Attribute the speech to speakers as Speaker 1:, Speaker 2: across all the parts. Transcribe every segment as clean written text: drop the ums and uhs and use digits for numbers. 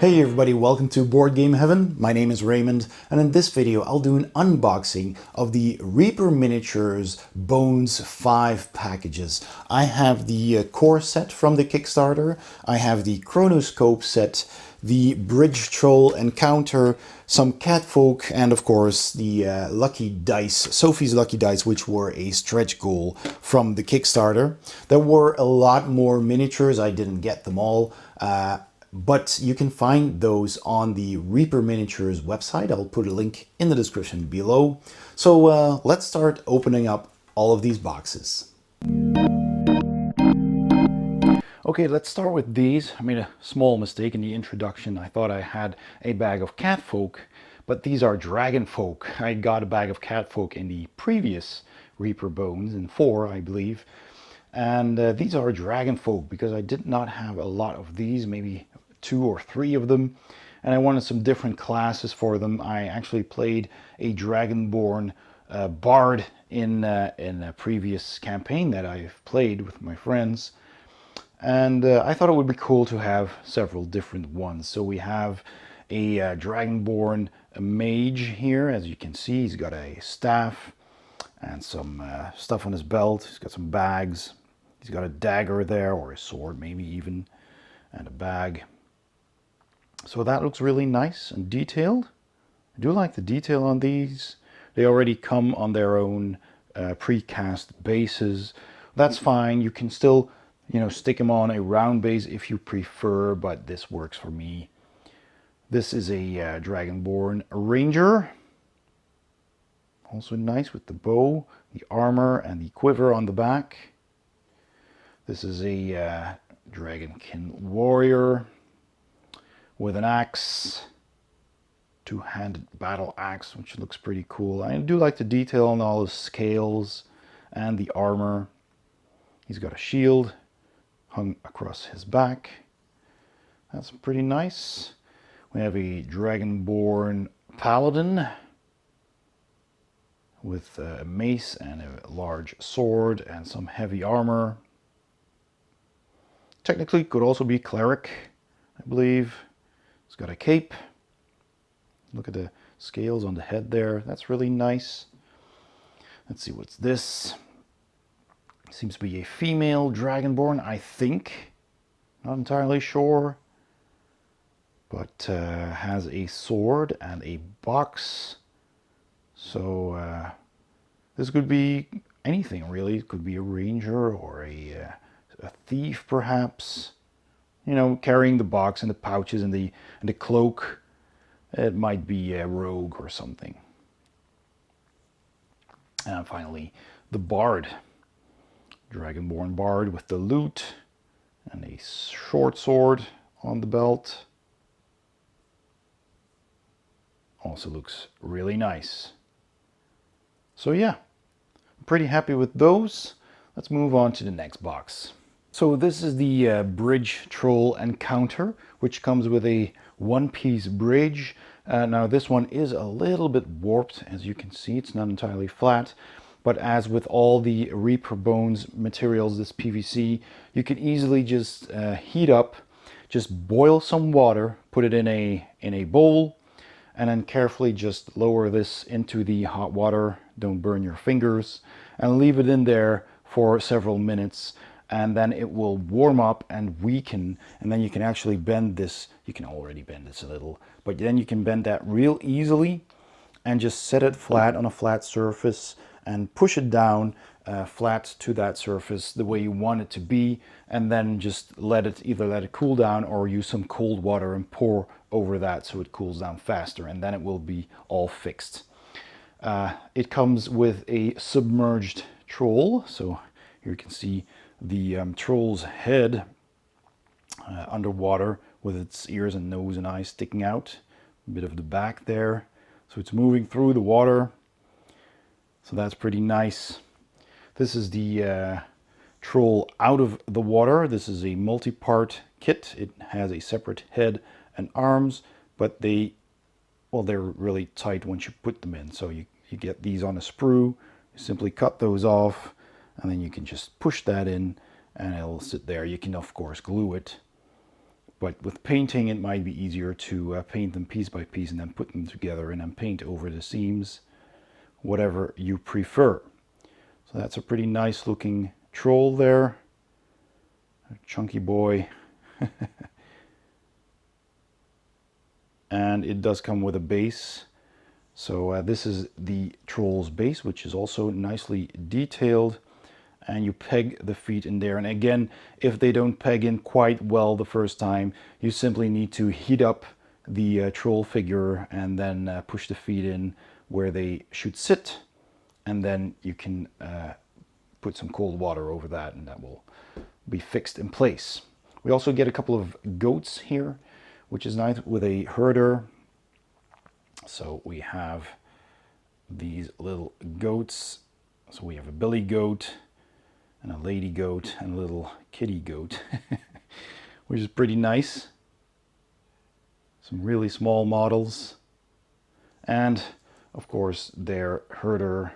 Speaker 1: Hey everybody, welcome to Board Game Heaven. My name is Raymond, and in this video I'll do an unboxing of the Reaper Miniatures Bones 5 packages. I have the core set from the Kickstarter, I have the Chronoscope set, the Bridge Troll Encounter, some Catfolk, and of course the Lucky Dice, Sophie's Lucky Dice, which were a stretch goal from the Kickstarter. There were a lot more miniatures, I didn't get them all. But you can find those on the Reaper Miniatures website. I'll put a link in the description below. So let's start opening up all of these boxes. Okay, let's start with these. I made a small mistake in the introduction. I thought I had a bag of Catfolk, but these are Dragonfolk. I got a bag of Catfolk in the previous Reaper Bones, in 4, I believe. And these are Dragonfolk because I did not have a lot of these, maybe 2 or 3 of them, and I wanted some different classes for them. I actually played a Dragonborn bard in a previous campaign that I've played with my friends, and I thought it would be cool to have several different ones. So we have a Dragonborn mage here. As you can see, he's got a staff and some stuff on his belt. He's got some bags. He's got a dagger there, or a sword maybe even, and a bag. So that looks really nice and detailed. I do like the detail on these. They already come on their own precast bases. That's fine. You can still, stick them on a round base if you prefer, but this works for me. This is a Dragonborn Ranger. Also nice with the bow, the armor, and the quiver on the back. This is a Dragonkin Warrior with an axe, two-handed battle axe, which looks pretty cool. I do like the detail on all his scales and the armor. He's got a shield hung across his back. That's pretty nice. We have a Dragonborn Paladin with a mace and a large sword and some heavy armor. Technically could also be cleric, I believe. He's got a cape. Look at the scales on the head there. That's really nice. Let's see, what's this? Seems to be a female Dragonborn, I think. Not entirely sure. But has a sword and a box. So this could be anything really. It could be a ranger or a thief perhaps. Carrying the box and the pouches and the cloak. It might be a rogue or something. And finally, the bard. Dragonborn bard with the lute and a short sword on the belt. Also looks really nice. So yeah, I'm pretty happy with those. Let's move on to the next box. So this is the Bridge Troll Encounter, which comes with a one-piece bridge. Now this one is a little bit warped, as you can see. It's not entirely flat, but as with all the Reaper Bones materials, this PVC, you can easily just heat up, just boil some water, put it in a bowl, and then carefully just lower this into the hot water. Don't burn your fingers, and leave it in there for several minutes. And then it will warm up and weaken, and then you can actually bend this. You can already bend this a little, but then you can bend that real easily and just set it flat on a flat surface and push it down flat to that surface the way you want it to be, and then just either let it cool down or use some cold water and pour over that so it cools down faster, and then it will be all fixed. It comes with a submerged troll, so here you can see the troll's head underwater with its ears and nose and eyes sticking out, a bit of the back there, so it's moving through the water, so that's pretty nice. This is the troll out of the water. This is a multi-part kit. It has a separate head and arms, but they're really tight once you put them in, so you get these on a sprue. You simply cut those off, and then you can just push that in and it'll sit there. You can of course glue it, But with painting, it might be easier to paint them piece by piece and then put them together and then paint over the seams, whatever you prefer. So that's a pretty nice looking troll there. A chunky boy. And it does come with a base. So this is the troll's base, which is also nicely detailed. And you peg the feet in there. And again, if they don't peg in quite well the first time, you simply need to heat up the troll figure and then push the feet in where they should sit. And then you can put some cold water over that, and that will be fixed in place. We also get a couple of goats here, which is nice, with a herder. So we have these little goats. So we have a billy goat and a lady goat and a little kitty goat, which is pretty nice. Some really small models. And of course their herder,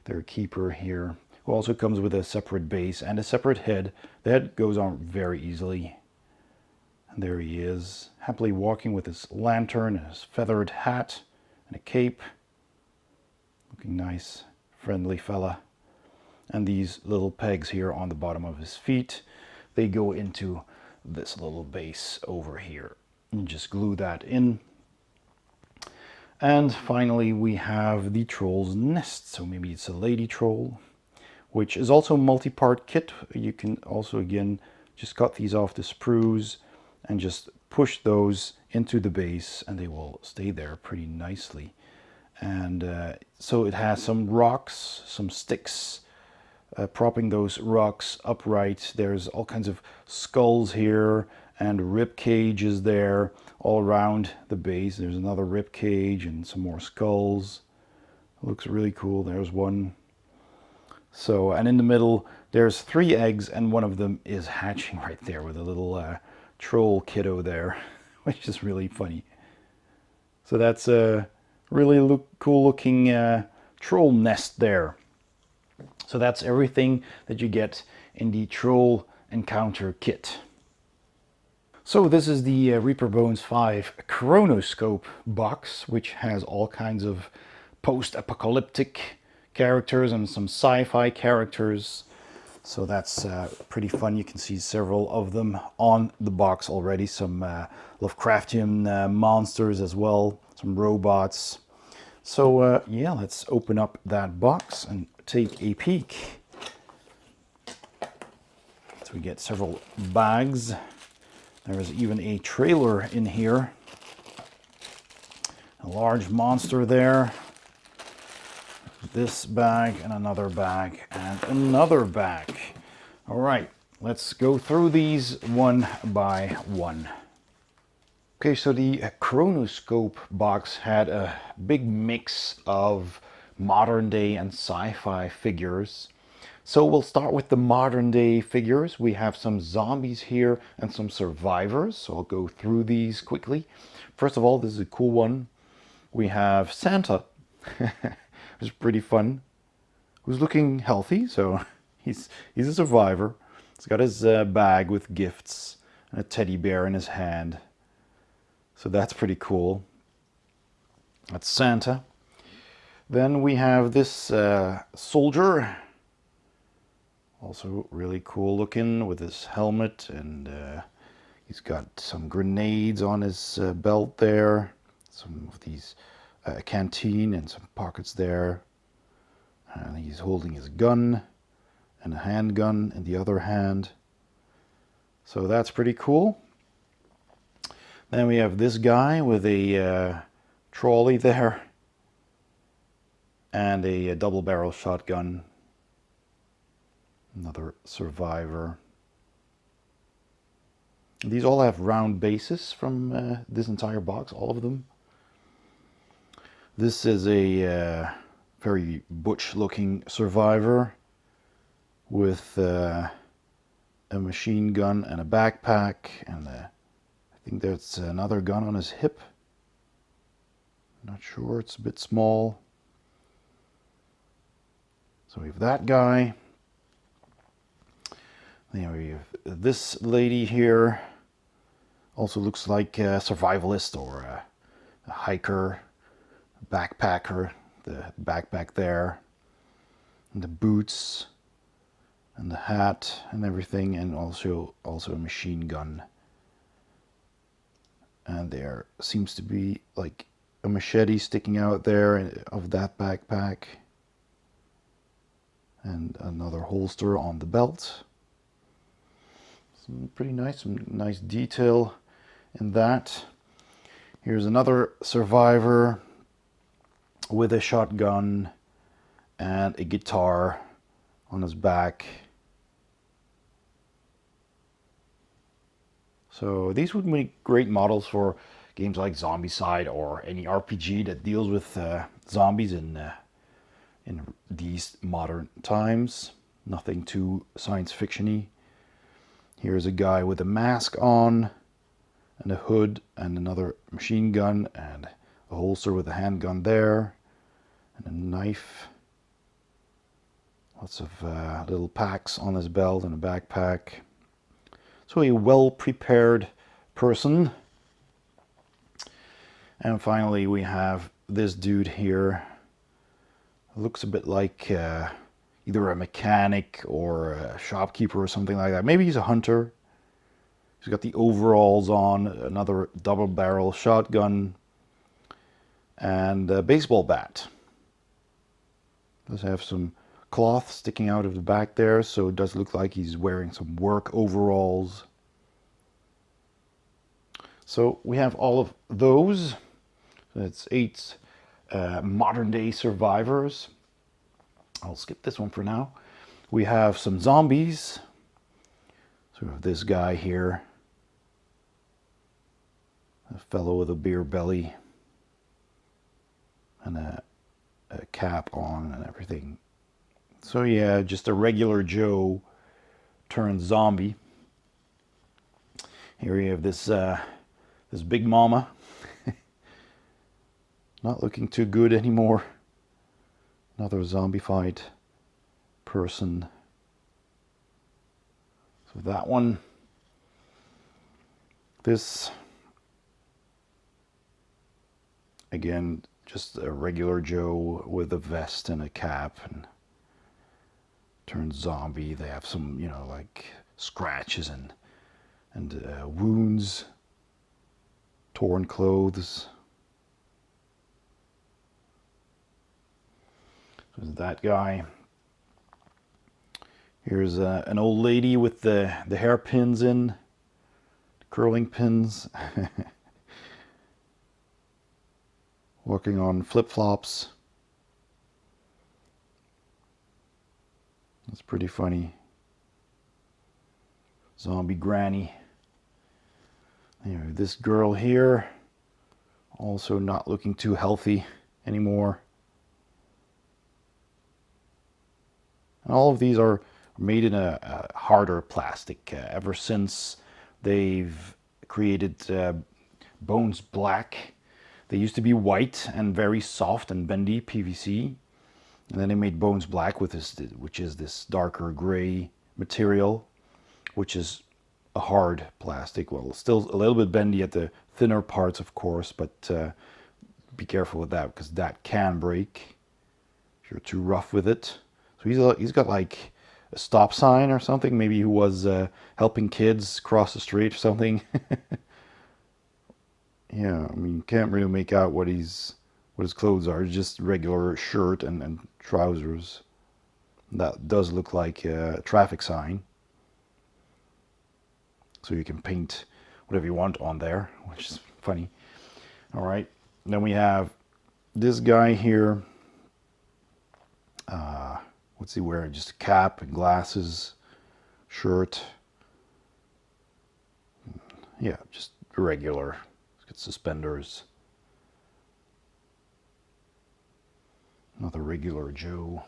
Speaker 1: their keeper here, who also comes with a separate base and a separate head. The head goes on very easily. And there he is, happily walking with his lantern and his feathered hat and a cape. Looking nice, friendly fella. And these little pegs here on the bottom of his feet, they go into this little base over here. You just glue that in. And finally we have the troll's nest. So maybe it's a lady troll, which is also a multi-part kit. You can also, again, just cut these off the sprues and just push those into the base and they will stay there pretty nicely. And so it has some rocks, some sticks, propping those rocks upright. There's all kinds of skulls here and rib cages there all around the base. There's another rib cage and some more skulls. It looks really cool. There's one. So, and in the middle there's 3 eggs and one of them is hatching right there with a little troll kiddo there, which is really funny. So that's a really cool looking troll nest there. So that's everything that you get in the Troll Encounter kit. So this is the Reaper Bones V Chronoscope box, which has all kinds of post-apocalyptic characters and some sci-fi characters. So that's pretty fun. You can see several of them on the box already. Some Lovecraftian monsters as well, some robots. So yeah, let's open up that box and take a peek. So we get several bags. There is even a trailer in here. A large monster there. This bag and another bag and another bag. All right, let's go through these one by one. Okay, so the Chronoscope box had a big mix of modern day and sci-fi figures. So we'll start with the modern day figures. We have some zombies here and some survivors. So I'll go through these quickly. First of all, this is a cool one. We have Santa. It's pretty fun. Who's looking healthy, so he's a survivor. He's got his bag with gifts and a teddy bear in his hand. So that's pretty cool. That's Santa. Then we have this soldier. Also really cool looking with his helmet, and he's got some grenades on his belt there. Some of these canteen and some pockets there. And he's holding his gun and a handgun in the other hand. So that's pretty cool. Then we have this guy with a trolley there and a double barrel shotgun. Another survivor. These all have round bases from this entire box, all of them. This is a very butch looking survivor with a machine gun and a backpack, and I think there's another gun on his hip. Not sure, it's a bit small. So we have that guy. Then we have this lady here Also looks like a survivalist or a hiker, a backpacker. The backpack there, and the boots, and the hat, and everything, and also a machine gun. And there seems to be like a machete sticking out there of that backpack, and another holster on the belt. Pretty nice, some nice detail in that. Here's another survivor with a shotgun and a guitar on his back. So these would make great models for games like Zombicide or any RPG that deals with zombies in these modern times. Nothing too science fiction-y. Here's a guy with a mask on and a hood and another machine gun and a holster with a handgun there and a knife. Lots of little packs on his belt and a backpack. So a well-prepared person. And finally we have this dude here. Looks a bit like either a mechanic or a shopkeeper or something like that. Maybe he's a hunter. He's got the overalls on, another double barrel shotgun, and a baseball bat. Does have some cloth sticking out of the back there, so it does look like he's wearing some work overalls. So we have all of those. That's 8 modern day survivors. I'll skip this one for now. We have some zombies. So we have this guy here. A fellow with a beer belly. And a cap on and everything. So yeah, just a regular Joe turned zombie. Here you have this this big mama. Not looking too good anymore. Another zombified person. So that one. This, again, just a regular Joe with a vest and a cap and turned zombie. They have some, you know, like scratches and wounds, torn clothes. There's that guy. Here's an old lady with the hairpins in, the curling pins, walking on flip-flops. That's pretty funny. Zombie granny. Anyway, this girl here, also not looking too healthy anymore. And all of these are made in a harder plastic. Ever since they've created Bones Black, they used to be white and very soft and bendy PVC. And then they made Bones Black with this, which is this darker gray material, which is a hard plastic. Well, still a little bit bendy at the thinner parts, of course, but be careful with that because that can break if you're too rough with it. So he's got like a stop sign or something. Maybe he was helping kids cross the street or something. Yeah, I mean, you can't really make out what his clothes are. It's just regular shirt and trousers. That does look like a traffic sign. So you can paint whatever you want on there, which is funny. All right, then we have this guy here. What's he wearing? Just a cap and glasses, shirt. Yeah, just regular. He's got suspenders. Another regular Joe.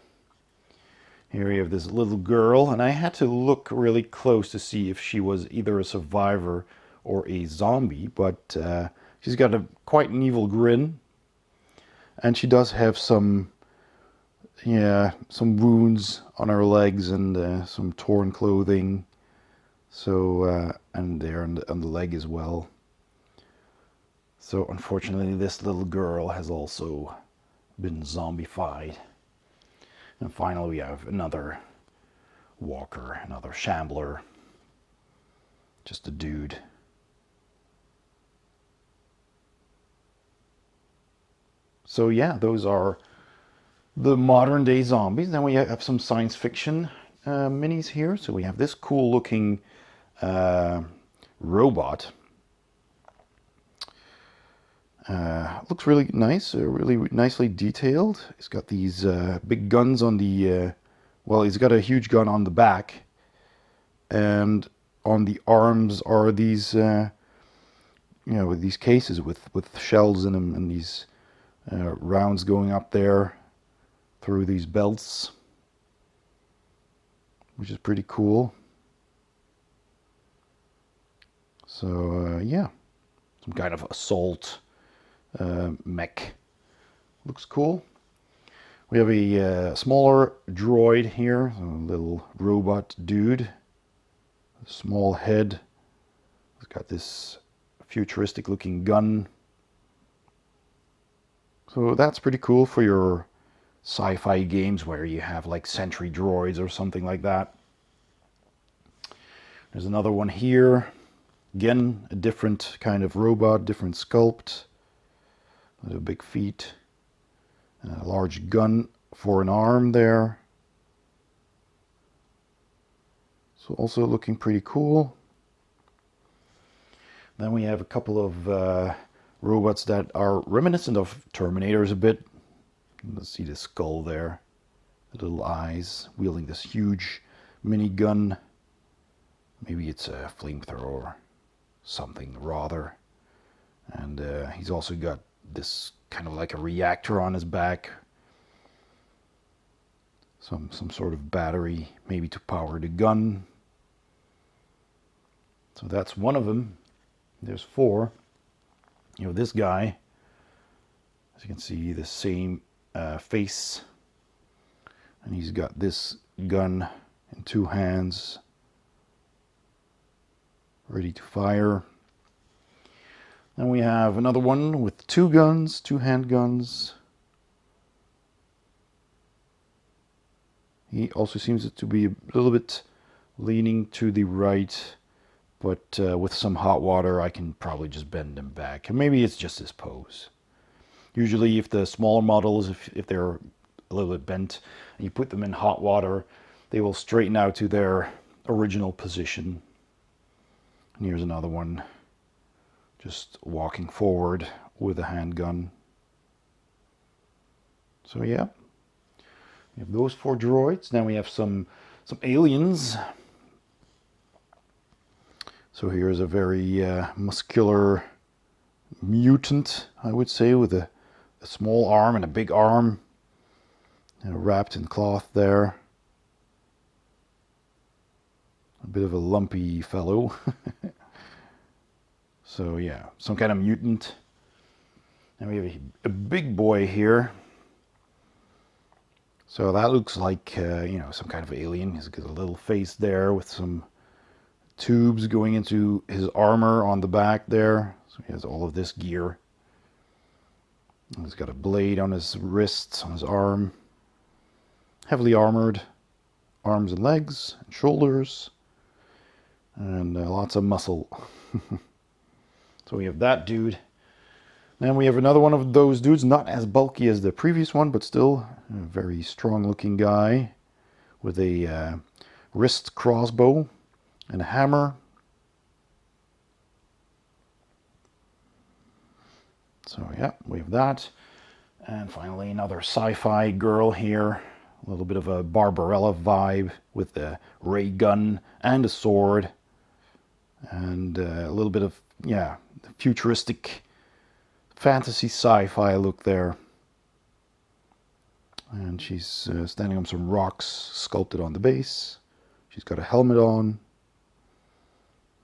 Speaker 1: Here you have this little girl, and I had to look really close to see if she was either a survivor or a zombie, but she's got quite an evil grin, and she does have some wounds on her legs and some torn clothing. So and there on the leg as well. So unfortunately this little girl has also been zombified. And finally we have another walker, another shambler. Just a dude. So yeah, those are the modern day zombies. Then we have some science fiction minis here. So we have this cool looking robot. Looks really nice, really nicely detailed. He's got these big guns on the, well, he's got a huge gun on the back. And on the arms are these, you know, these cases with shells in them and these rounds going up there through these belts, which is pretty cool. So yeah, some kind of assault mech. Looks cool. We have a smaller droid here, a little robot dude, a small head. He's got this futuristic looking gun. So that's pretty cool for your sci-fi games where you have like sentry droids or something like that. There's another one here. Again, a different kind of robot, different sculpt. With big feet. A large gun for an arm there. So also looking pretty cool. Then we have a couple of robots that are reminiscent of Terminators a bit. Let's see the skull there, the little eyes, wielding this huge mini gun. Maybe it's a flamethrower or something rather. And he's also got this kind of like a reactor on his back. Some sort of battery, maybe to power the gun. So that's one of them. There's four. You know, this guy, as you can see, the same face. And he's got this gun in two hands, ready to fire. Then we have another one with two guns, two handguns. He also seems to be a little bit leaning to the right, but with some hot water I can probably just bend him back. And maybe it's just his pose. Usually if the smaller models, if they're a little bit bent, and you put them in hot water, they will straighten out to their original position. And here's another one, just walking forward with a handgun. So yeah, we have those four droids. Now we have some aliens. So here's a very muscular mutant, I would say, with a small arm and a big arm, wrapped in cloth there. A bit of a lumpy fellow. So yeah, some kind of mutant. And we have a big boy here. So that looks like, you know, some kind of alien. He's got a little face there with some tubes going into his armor on the back there. So he has all of this gear. And he's got a blade on his wrist, on his arm. Heavily armored arms and legs and shoulders. And lots of muscle. So we have that dude. Then we have another one of those dudes, not as bulky as the previous one, but still a very strong looking guy with a wrist crossbow and a hammer. So yeah, we have that. And finally another sci-fi girl here. A little bit of a Barbarella vibe with a ray gun and a sword. And a little bit of, yeah, futuristic fantasy sci-fi look there. And she's standing on some rocks sculpted on the base. She's got a helmet on.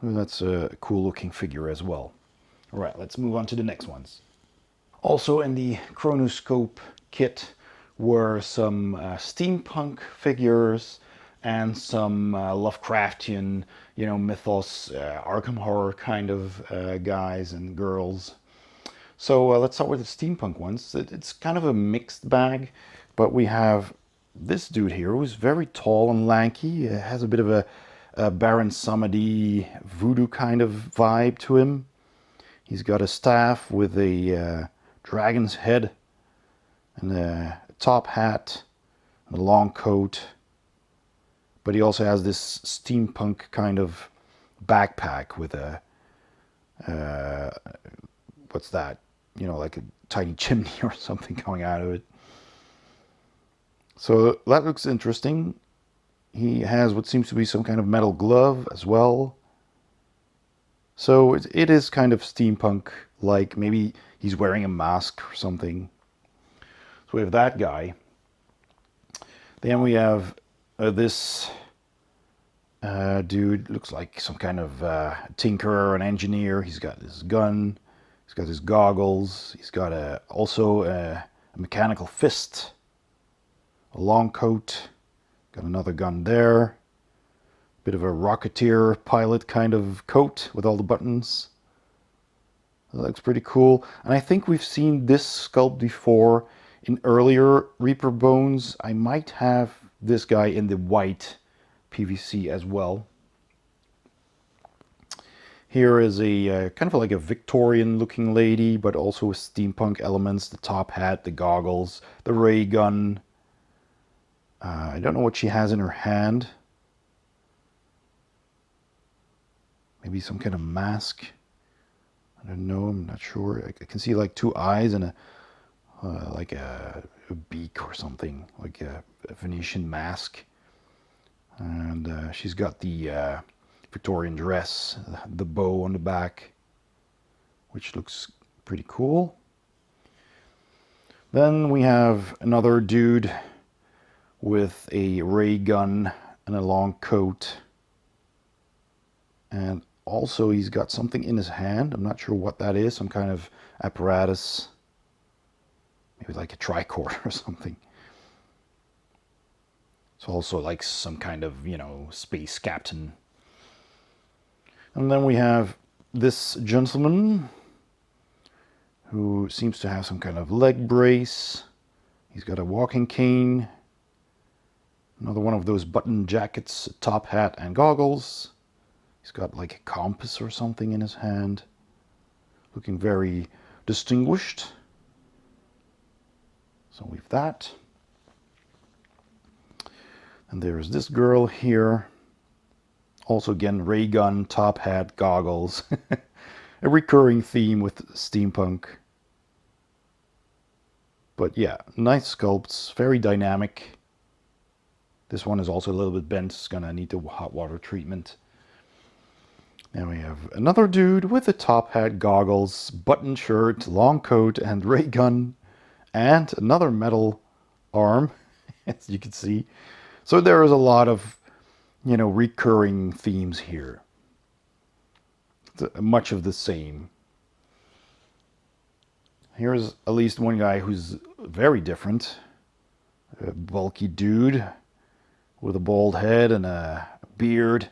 Speaker 1: And that's a cool looking figure as well. All right, let's move on to the next ones. Also in the Chronoscope kit were some steampunk figures and some Lovecraftian, you know, mythos, Arkham horror kind of guys and girls. So let's start with the steampunk ones. It's kind of a mixed bag, but we have this dude here who's very tall and lanky. Has a bit of a Baron Samedi voodoo kind of vibe to him. He's got a staff with a dragon's head and a top hat and a long coat. But he also has this steampunk kind of backpack with a what's that? You know, like a tiny chimney or something coming out of it. So that looks interesting. He has what seems to be some kind of metal glove as well. So it is kind of steampunk, like maybe he's wearing a mask or something. So we have that guy. Then we have this dude, looks like some kind of tinkerer, an engineer. He's got his gun. He's got his goggles. He's got also a mechanical fist, a long coat. Got another gun there. Bit of a rocketeer pilot kind of coat with all the buttons. That looks pretty cool. And I think we've seen this sculpt before in earlier Reaper Bones. I might have this guy in the white PVC as well. Here is a kind of like a Victorian looking lady, but also with steampunk elements. The top hat, the goggles, the ray gun. I don't know what she has in her hand. Maybe some kind of mask. I don't know, I'm not sure. I can see like two eyes and like a beak or something, like a Venetian mask. And she's got the Victorian dress, the bow on the back, which looks pretty cool. Then we have another dude with a ray gun and a long coat. And also he's got something in his hand. I'm not sure what that is, some kind of apparatus. Maybe like a tricorder or something. It's also like some kind of, you know, space captain. And then we have this gentleman who seems to have some kind of leg brace. He's got a walking cane. Another one of those button jackets, top hat and goggles. He's got like a compass or something in his hand. Looking very distinguished. So we've that. And there's this girl here. Also again, ray gun, top hat, goggles. A recurring theme with steampunk. But yeah, nice sculpts, very dynamic. This one is also a little bit bent, it's gonna need the hot water treatment. Then we have another dude with a top hat, goggles, button shirt, long coat and ray gun. And another metal arm, as you can see. So there is a lot of, you know, recurring themes here. Much of the same. Here's at least one guy who's very different. A bulky dude with a bald head and a beard.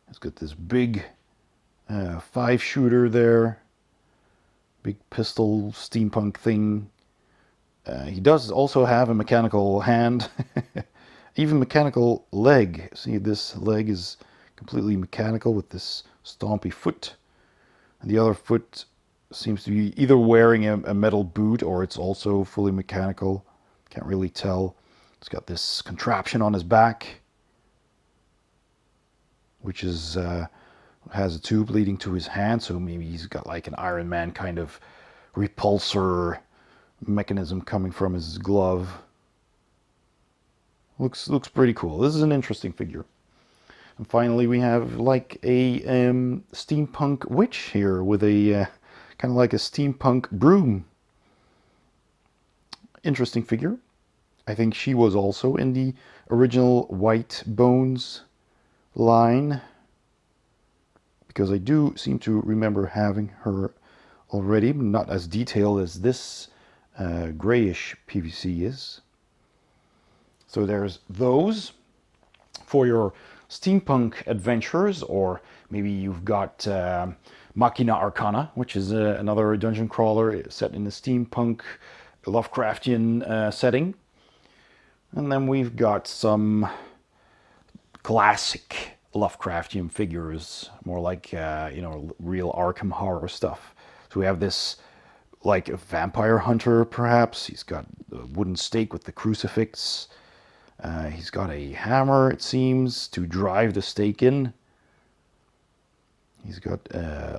Speaker 1: He's got this big 5-shooter there. Big pistol steampunk thing. He does also have a mechanical hand. Even mechanical leg. See, this leg is completely mechanical with this stompy foot. And the other foot seems to be either wearing a metal boot or it's also fully mechanical. Can't really tell. It's got this contraption on his back, which is has a tube leading to his hand. So maybe he's got like an Iron Man kind of repulsor mechanism coming from his glove. Looks pretty cool. This is an interesting figure. And finally we have like a steampunk witch here with a kind of like a steampunk broom. Interesting figure. I think she was also in the original White Bones line, because I do seem to remember having her already, but not as detailed as this grayish PVC is. So there's those for your steampunk adventures, or maybe you've got Machina Arcana, which is another dungeon crawler set in the steampunk Lovecraftian setting. And then we've got some classic Lovecraftian figures, more like, real Arkham horror stuff. So we have this, like a vampire hunter, perhaps. He's got a wooden stake with the crucifix. He's got a hammer, it seems, to drive the stake in. He's got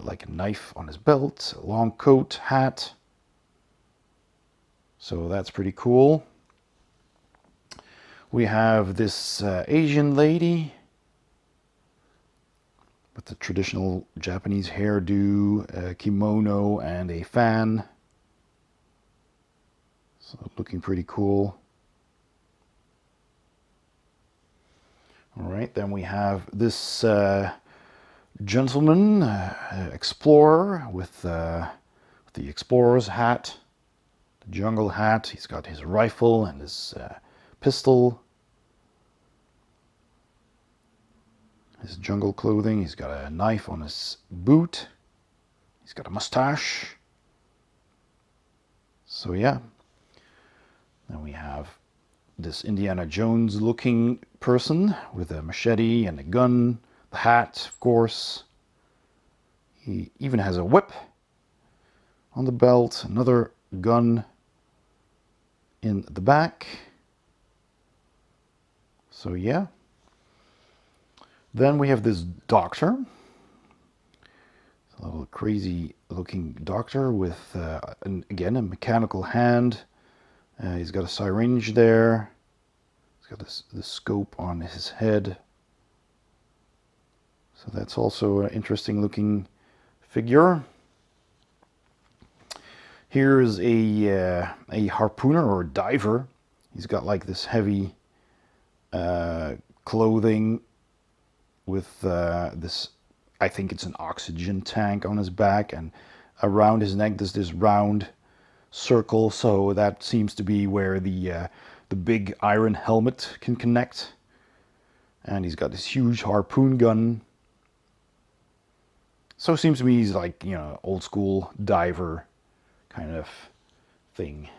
Speaker 1: like a knife on his belt, a long coat, hat. So that's pretty cool. We have this Asian lady with the traditional Japanese hairdo, kimono, and a fan. So looking pretty cool. All right, then we have this gentleman, explorer, with the explorer's hat, the jungle hat. He's got his rifle and his pistol, his jungle clothing. He's got a knife on his boot. He's got a mustache. So yeah. Then we have this Indiana Jones looking person with a machete and a gun, the hat, of course. He even has a whip on the belt, another gun in the back. So yeah. Then we have this doctor. A little crazy looking doctor with, again, a mechanical hand. He's got a syringe there. He's got this scope on his head. So that's also an interesting looking figure. Here's a harpooner or diver. He's got like this heavy clothing with this, I think it's an oxygen tank on his back, and around his neck there's this round circle, so that seems to be where the big iron helmet can connect. And he's got this huge harpoon gun. So it seems to me he's like, old school diver kind of thing.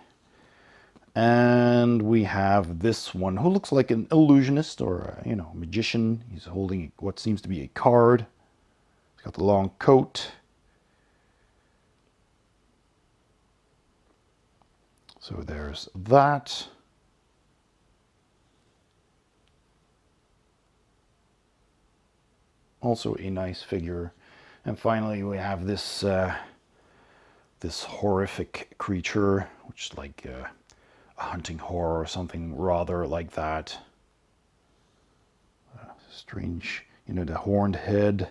Speaker 1: And we have this one who looks like an illusionist or magician. He's holding what seems to be a card. He's got the long coat. So there's that. Also a nice figure. And finally we have this this horrific creature, which is like a hunting horror or something rather like that. Strange, the horned head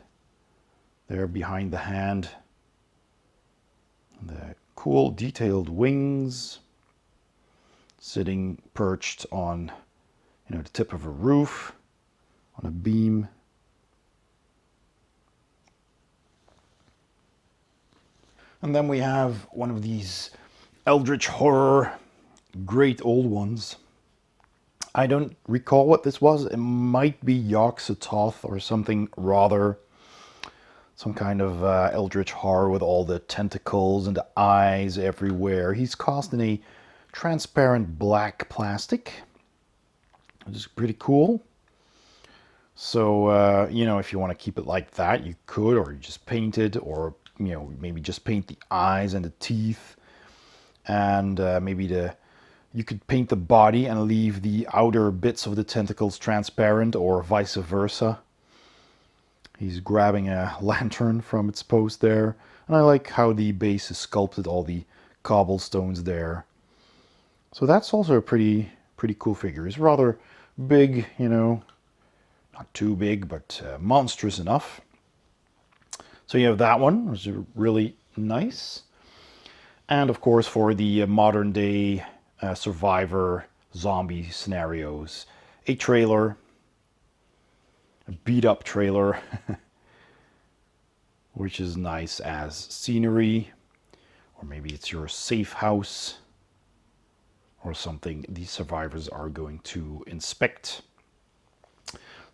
Speaker 1: there behind the hand. The cool detailed wings, sitting perched on the tip of a roof, on a beam. And then we have one of these eldritch horror, great old ones. I don't recall what this was. It might be Yog-Sothoth or something rather. Some kind of eldritch horror with all the tentacles and the eyes everywhere. He's cast in a transparent black plastic, which is pretty cool. So, if you want to keep it like that, you could, or you just paint it, or, maybe just paint the eyes and the teeth. And maybe you could paint the body and leave the outer bits of the tentacles transparent, or vice versa. He's grabbing a lantern from its post there. And I like how the base is sculpted, all the cobblestones there. So that's also a pretty cool figure. He's rather big, not too big, but monstrous enough. So you have that one, which is really nice. And of course, for the modern day survivor zombie scenarios, a trailer, a beat up trailer, which is nice as scenery, or maybe it's your safe house or something the survivors are going to inspect.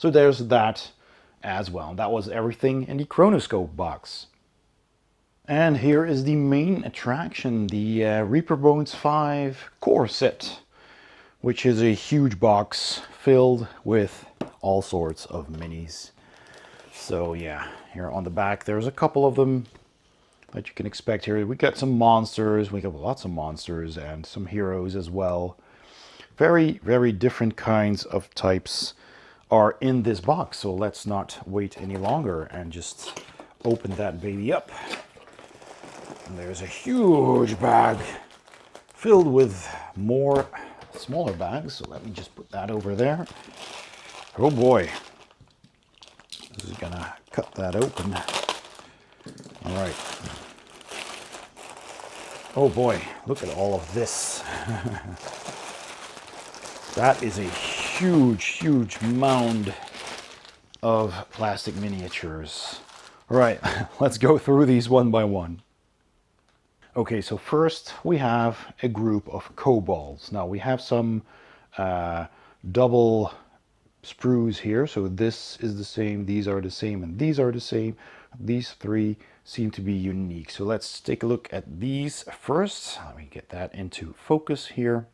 Speaker 1: So there's that as well. That was everything in the Chronoscope box. And here is the main attraction, the Reaper Bones V core set, which is a huge box filled with all sorts of minis. So yeah, here on the back there's a couple of them that you can expect here. We got some monsters, we got lots of monsters and some heroes as well. Very, very different kinds of types are in this box. So let's not wait any longer and just open that baby up. And there's a huge bag filled with more smaller bags. So let me just put that over there. Oh boy. This is gonna cut that open. All right. Oh boy, look at all of this. That is a huge, huge mound of plastic miniatures. All right, let's go through these one by one. Okay, so first we have a group of Cobalts. Now we have some double sprues here. So this is the same, these are the same, and these are the same. These three seem to be unique. So let's take a look at these first. Let me get that into focus here.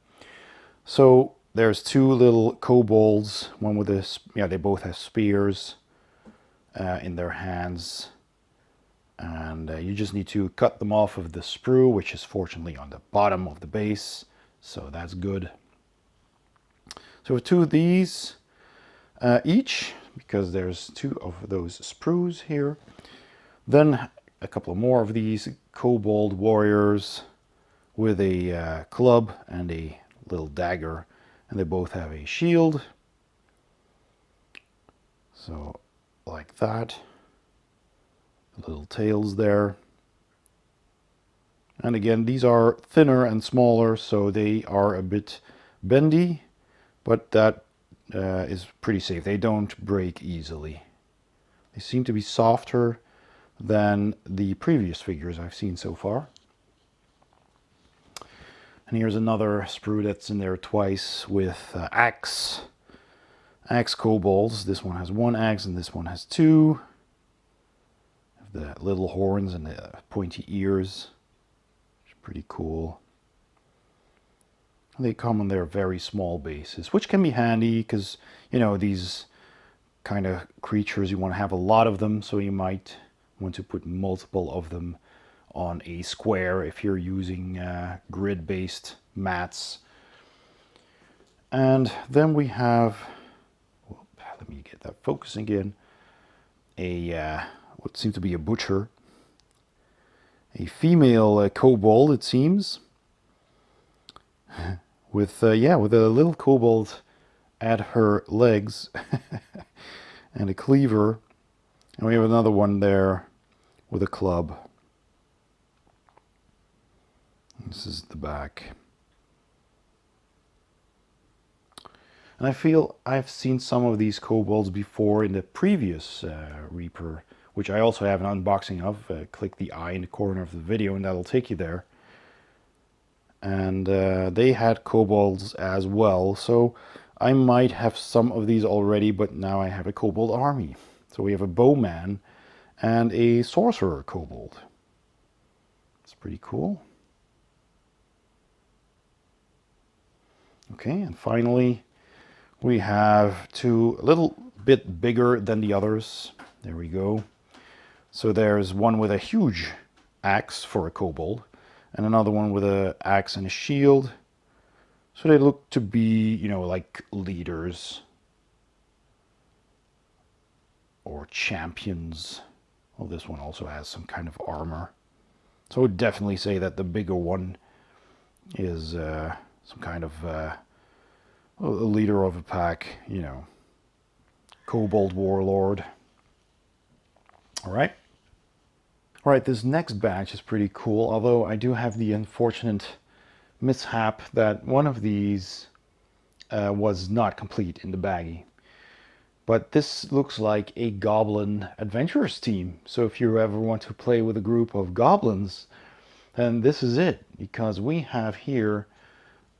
Speaker 1: So there's two little kobolds, one with a, they both have spears in their hands. And you just need to cut them off of the sprue, which is fortunately on the bottom of the base. So that's good. So with two of these each, because there's two of those sprues here. Then a couple more of these kobold warriors with a club and a little dagger. And they both have a shield. So like that. Little tails there. And again, these are thinner and smaller, so they are a bit bendy, but that is pretty safe. They don't break easily. They seem to be softer than the previous figures I've seen so far. And here's another sprue that's in there twice with axe kobolds. This one has one axe and this one has two. The little horns and the pointy ears, which is pretty cool. They come on their very small bases, which can be handy because, you know, these kind of creatures, you want to have a lot of them, so you might want to put multiple of them on a square if you're using grid-based mats. And then we have, let me get that focusing again, a what seems to be a butcher, a female kobold, it seems, with a little kobold at her legs and a cleaver, and we have another one there with a club. This is the back. And I feel I've seen some of these kobolds before in the previous Reaper, which I also have an unboxing of. Click the eye in the corner of the video and that'll take you there. And they had kobolds as well, so I might have some of these already, but now I have a kobold army. So we have a bowman and a sorcerer kobold. It's pretty cool. Okay, and finally we have two a little bit bigger than the others. There we go. So there's one with a huge axe for a kobold, and another one with an axe and a shield. So they look to be, you know, like leaders or champions. Well, this one also has some kind of armor. So I would definitely say that the bigger one is some kind of a leader of a pack, you know, kobold warlord. All right. All right, this next batch is pretty cool, although I do have the unfortunate mishap that one of these was not complete in the baggie. But this looks like a Goblin Adventurers team. So if you ever want to play with a group of goblins, then this is it. Because we have here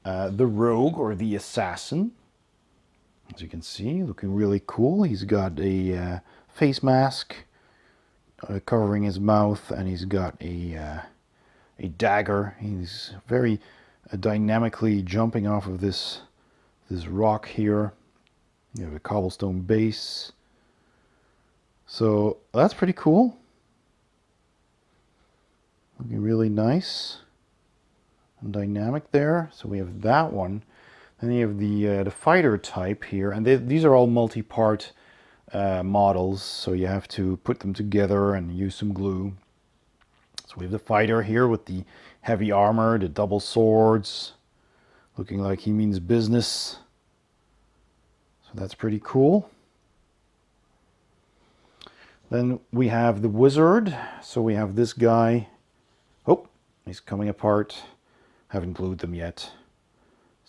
Speaker 1: the rogue or the assassin. As you can see, looking really cool. He's got a face mask covering his mouth, and he's got a dagger. He's very dynamically jumping off of this rock here. You have a cobblestone base. So that's pretty cool. Looking really nice and dynamic there. So we have that one. Then you have the fighter type here, and these are all multi-part models, so you have to put them together and use some glue. So we have the fighter here with the heavy armor, the double swords, looking like he means business. So that's pretty cool. Then we have the wizard. So we have this guy. Oh, he's coming apart. Haven't glued them yet.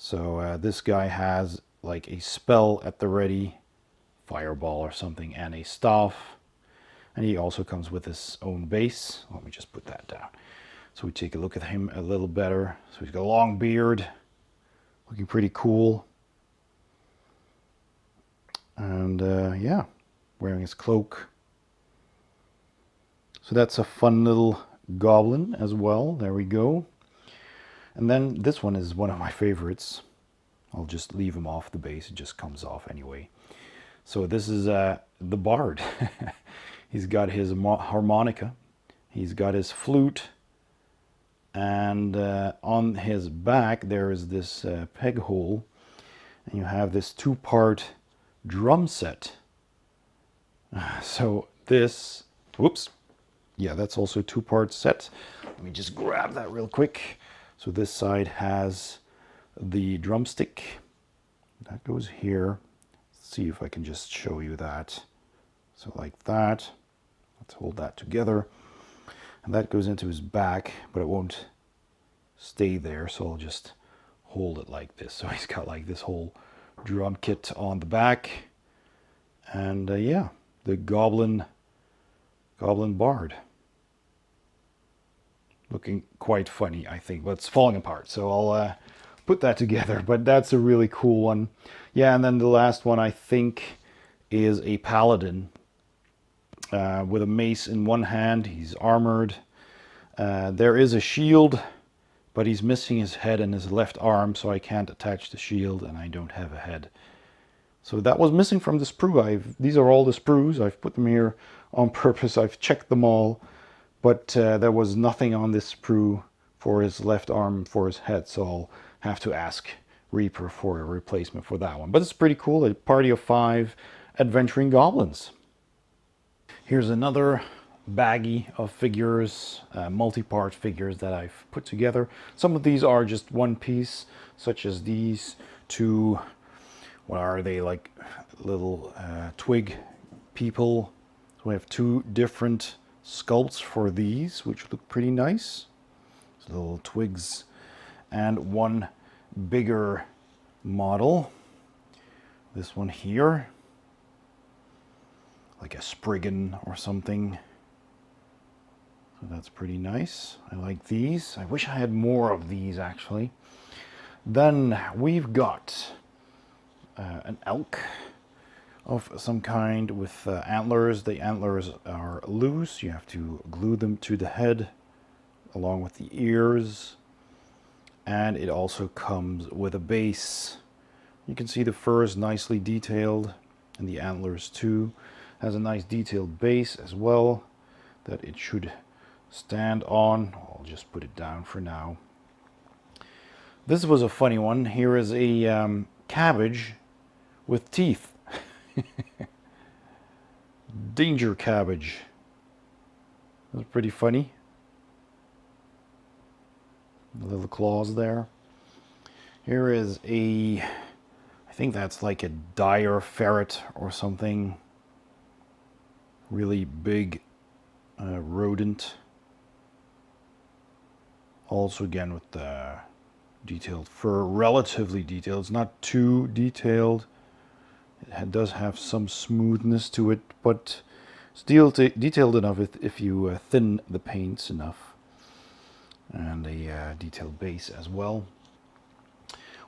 Speaker 1: So this guy has like a spell at the ready, fireball or something, and a staff. And he also comes with his own base. Let me just put that down. So we take a look at him a little better. So he's got a long beard, looking pretty cool. And yeah, wearing his cloak. So that's a fun little goblin as well. There we go. And then this one is one of my favorites. I'll just leave him off the base. It just comes off anyway. So this is the bard. He's got his harmonica. He's got his flute. And on his back there is this peg hole. And you have this two-part drum set. So this, whoops. Yeah, that's also a two-part set. Let me just grab that real quick. So this side has the drumstick. That goes here. Let's see if I can just show you that. So like that. Let's hold that together. And that goes into his back, but it won't stay there. So I'll just hold it like this. So he's got like this whole drum kit on the back. And yeah, the Goblin Bard. Looking quite funny, I think, but it's falling apart. So I'll put that together, but that's a really cool one. Yeah, and then the last one, I think, is a paladin with a mace in one hand. He's armored. There is a shield, but he's missing his head and his left arm, so I can't attach the shield, and I don't have a head. So that was missing from the sprue. These are all the sprues. I've put them here on purpose. I've checked them all. But there was nothing on this sprue for his left arm, for his head, so I'll have to ask Reaper for a replacement for that one. But it's pretty cool, a party of 5 adventuring goblins. Here's another baggie of figures, multi-part figures that I've put together. Some of these are just one piece, such as these two, what are they, like little twig people. So we have 2 different sculpts for these, which look pretty nice. There's little twigs, and one bigger model. This one here, like a Spriggan or something. So that's pretty nice. I like these. I wish I had more of these actually. Then we've got an elk of some kind with antlers. The antlers are loose. You have to glue them to the head along with the ears. And it also comes with a base. You can see the fur is nicely detailed, and the antlers too. Has a nice detailed base as well that it should stand on. I'll just put it down for now. This was a funny one. Here is a cabbage with teeth. Danger cabbage. That's pretty funny. The little claws there. Here is a, I think that's like a dire ferret or something. Really big rodent. Also again with the detailed fur, relatively detailed. It's not too detailed. It does have some smoothness to it, but it's detailed enough if you thin the paints enough. And a detailed base as well.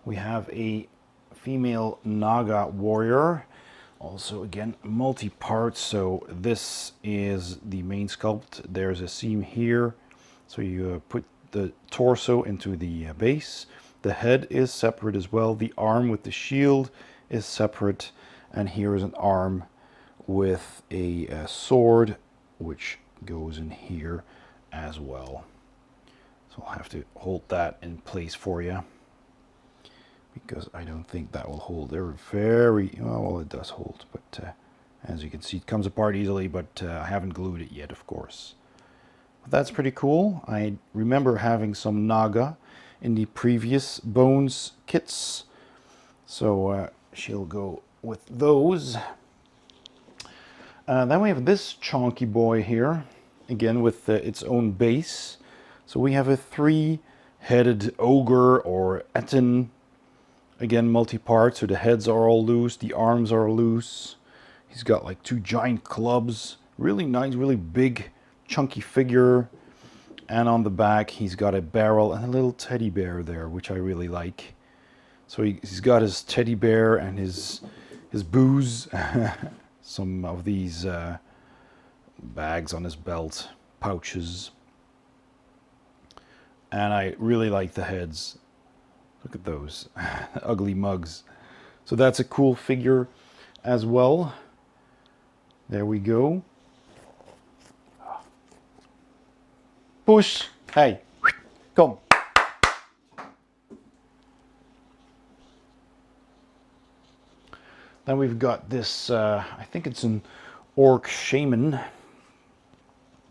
Speaker 1: We have a female Naga warrior. Also, again, multi-part. So this is the main sculpt. There's a seam here. So you put the torso into the base. The head is separate as well. The arm with the shield is separate. And here is an arm with a sword, which goes in here as well. So I'll have to hold that in place for you, because I don't think that will hold. They're very, well, it does hold, but as you can see, it comes apart easily, but I haven't glued it yet, of course. But that's pretty cool. I remember having some Naga in the previous Bones kits, so she'll go with those. Then we have this chunky boy here, again with its own base. So we have a 3-headed ogre or addon. Again, multi-part, so the heads are all loose, the arms are loose. He's got like 2 giant clubs. Really nice, really big, chunky figure. And on the back, he's got a barrel and a little teddy bear there, which I really like. So he's got his teddy bear and his booze. Some of these bags on his belt, pouches. And I really like the heads. Look at those ugly mugs. So that's a cool figure as well. There we go. Push. Hey, come. Then we've got this, I think it's an orc shaman.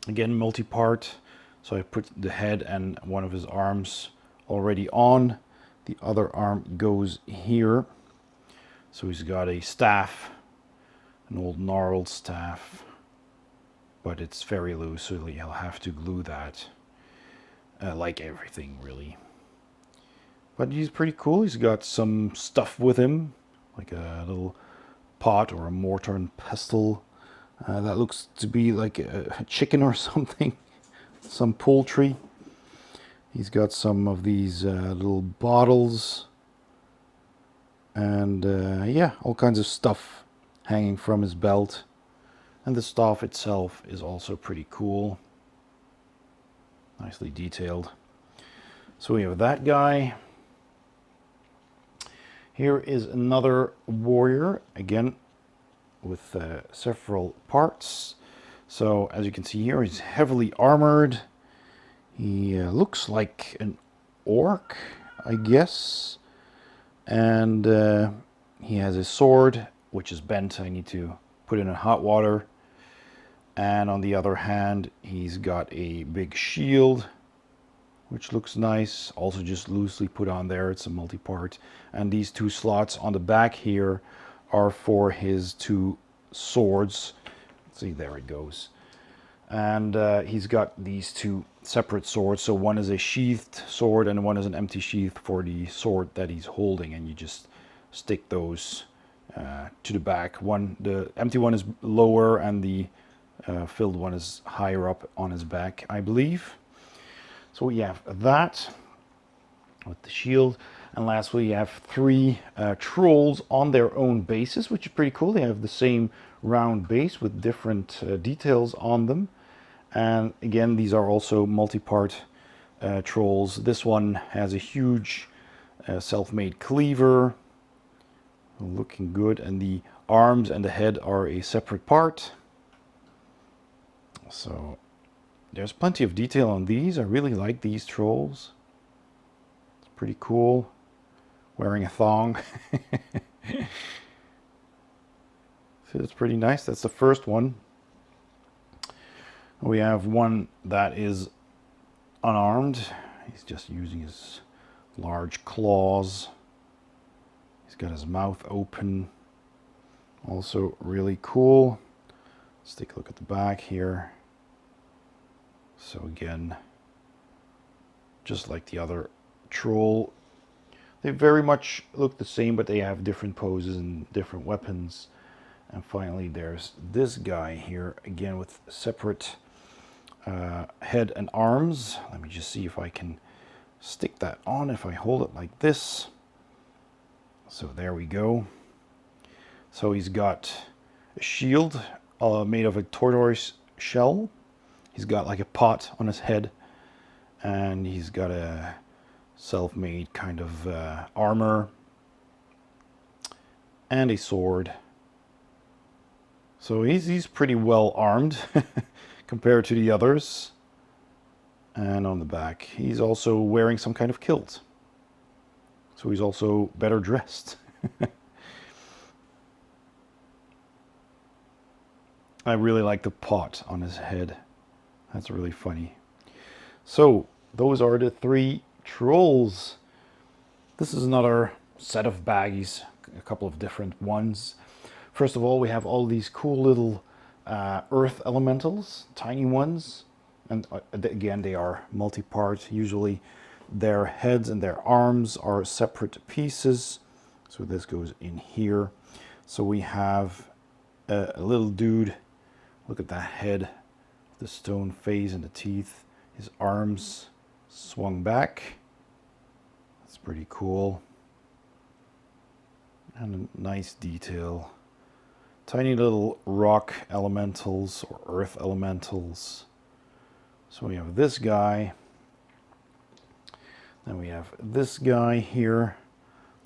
Speaker 1: Again, multi-part. So I put the head and one of his arms already on. The other arm goes here. So he's got a staff, an old gnarled staff, but it's very loose, so he'll have to glue that, like everything really. But he's pretty cool. He's got some stuff with him, like a little pot or a mortar and pestle. That looks to be like a chicken or something. Some poultry. He's got some of these little bottles. And yeah, all kinds of stuff hanging from his belt. And the staff itself is also pretty cool. Nicely detailed. So we have that guy. Here is another warrior, again with several parts. So as you can see here, he's heavily armored. He looks like an orc, I guess. And he has a sword, which is bent. I need to put it in hot water. And on the other hand, he's got a big shield, which looks nice. Also just loosely put on there. It's a multi-part. And these 2 slots on the back here are for his 2 swords. See, there it goes. And he's got these 2 separate swords. So one is a sheathed sword and one is an empty sheath for the sword that he's holding. And you just stick those to the back. The empty one is lower and the filled one is higher up on his back, I believe. So we have that with the shield. And lastly, you have 3 trolls on their own bases, which is pretty cool. They have the same round base with different details on them. And again, these are also multi-part trolls. This one has a huge self-made cleaver, looking good, and the arms and the head are a separate part. So there's plenty of detail on these. I really like these trolls. It's pretty cool. Wearing a thong. So it's pretty nice. That's the first one. We have one that is unarmed. He's just using his large claws. He's got his mouth open. Also really cool. Let's take a look at the back here. So again, just like the other troll, they very much look the same, but they have different poses and different weapons. And finally, there's this guy here, again with separate head and arms. Let me just see if I can stick that on if I hold it like this. So there we go. So he's got a shield made of a tortoise shell. He's got like a pot on his head, and he's got a self-made kind of armor and a sword. So he's pretty well armed compared to the others. And on the back, he's also wearing some kind of kilt. So he's also better dressed. I really like the pot on his head. That's really funny. So those are the 3 trolls. This is another set of baggies, a couple of different ones. First of all, we have all these cool little earth elementals, tiny ones. And again, they are multi-part. Usually their heads and their arms are separate pieces. So this goes in here. So we have a little dude. Look at that head, the stone face and the teeth. His arms swung back. That's pretty cool. And a nice detail. Tiny little rock elementals or earth elementals. So we have this guy. Then we have this guy here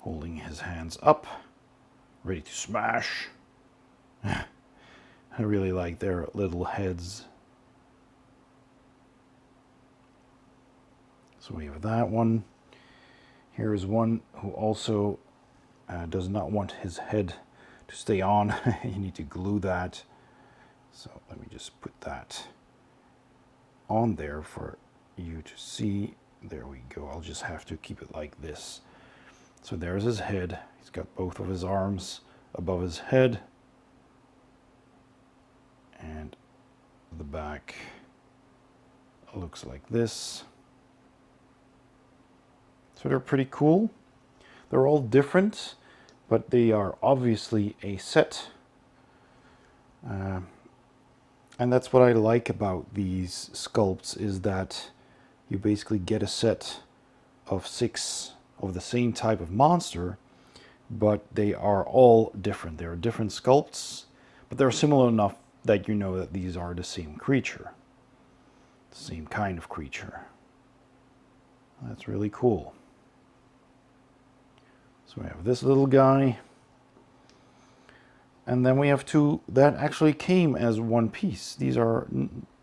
Speaker 1: holding his hands up, ready to smash. I really like their little heads. So we have that one. Here is one who also does not want his head to stay on. You need to glue that. So let me just put that on there for you to see. There we go. I'll just have to keep it like this. So there's his head. He's got both of his arms above his head. And the back looks like this. So they're pretty cool. They're all different, but they are obviously a set. And that's what I like about these sculpts, is that you basically get a set of 6 of the same type of monster, but they are all different. They're different sculpts, but they're similar enough that you know that these are the same creature, the same kind of creature. That's really cool. So we have this little guy, and then we have 2 that actually came as one piece. These are